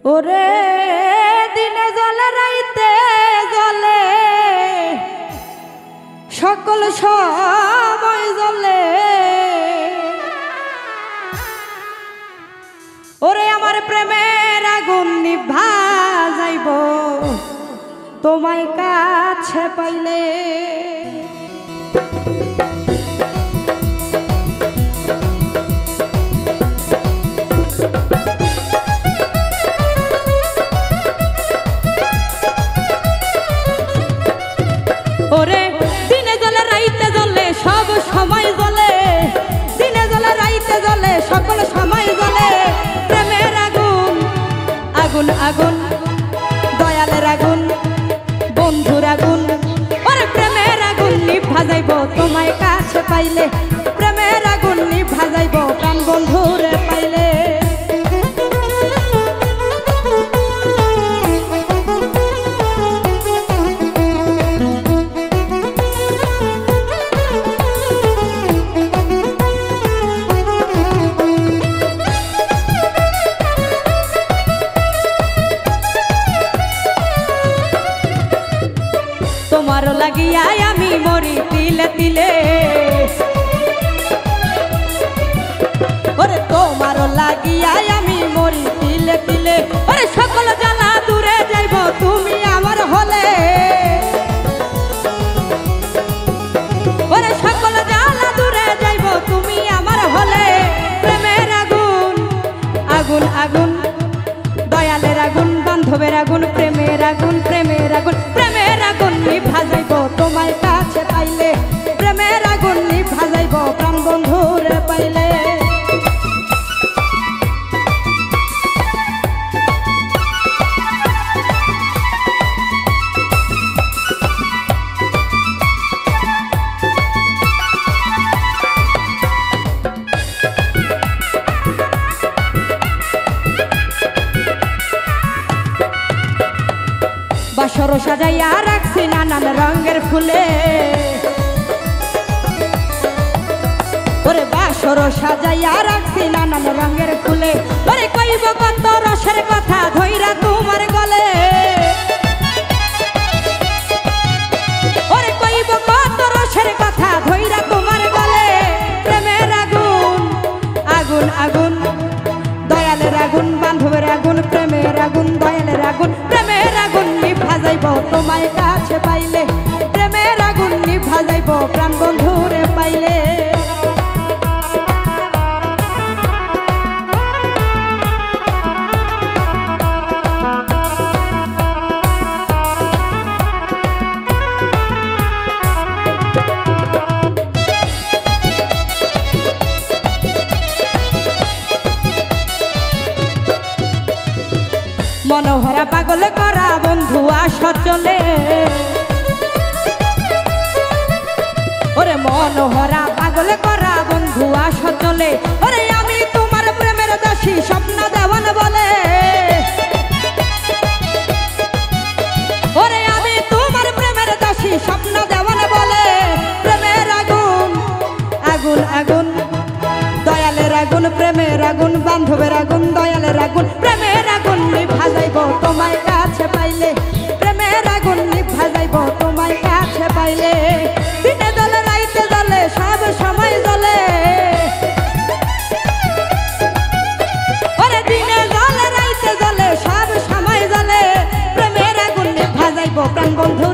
ওরে দিনে জ্বলে রাইতে জ্বলে সকল সময় জ্বলে। ওরে আমার প্রেমের আগুন নিভা যাইব তোমায় কাছে পাইলে। ওরে দিনে জ্বলে রাইতে জ্বলে সব সময় জ্বলে, দিনে জ্বলে রাইতে জ্বলে সকল সময় জ্বলে। প্রেমের আগুন আগুন আগুন দয়ালের আগুন বন্ধুর আগুন। ওরে প্রেমের আগুন নিভা যাইব তোমায় কাছে পাইলে, প্রেমের আগুন নিভা যাইব প্রাণ বন্ধুরে পাইলে। তোমার লাগিয়া আমি মরি তিলে তিলে, ওরে তোমার লাগিয়া আমি মরি তিলে তিলে। ওরে সকল জ্বালা দূরে যাইব তুমি আমার হলে, ওরে সকল জ্বালা দূরে যাইব তুমি আমার হলে। প্রেমের আগুন আগুন আগুন দয়ালের আগুন বান্ধবের আগুন প্রেমের আগুন প্রেমের আগুন প্রেমের আগুন নিভা যাইব তোমায় কাছে পাইলে, প্রেমের আগুন নিভা যাইব প্রাণ বন্ধুরে পাইলে। বাসর সাজাইয়া রাখছি নানান রঙের ফুলে, ওরে বাসর সাজাইয়া রাখছি নানান রঙের ফুলে। ওরে কইব কত রসের কথা ধইরা তোমার গলে, ওরে কইব কত রসের কথা ধইরা তোমার গলে। প্রেমের আগুন আগুন আগুন দয়ালের আগুন বান্ধবের আগুন প্রেমের আগুন দয়ালের আগুন প্রেমের আগুন নিভা যাইব তোমায় কাছে পাইলে, প্রেমের আগুন নিভা যাইব প্রাণ বন্ধুরে পাইলে। মনোহরা পাগল করা বন্ধু আসর চলে, ওরে মনোহরা পাগল করা বন্ধু আসর চলে। ওরে আমি তোমার প্রেমের দাসী স্বপ্ন দেওয়ান বলে, ওরে আমি তোমার প্রেমের দাসী স্বপ্ন দেওয়ান বলে। প্রেমের আগুন আগুন আগুন দয়ালের আগুন প্রেমের আগুন বান্ধবের আগুন দয়ালের আগুন প্রেমের আগুন নিভা যাইব তোমায় কাছে পাইলে, প্রেমের আগুন নিভা যাইব তোমায় কাছে পাইলে। দিনে জ্বলে রাইতে জ্বলে সব সময় জ্বলে, ওরে দিনে জ্বলে রাইতে জ্বলে সব সময় জ্বলে। প্রেমের আগুন নিভা যাইব প্রাণ বন্ধু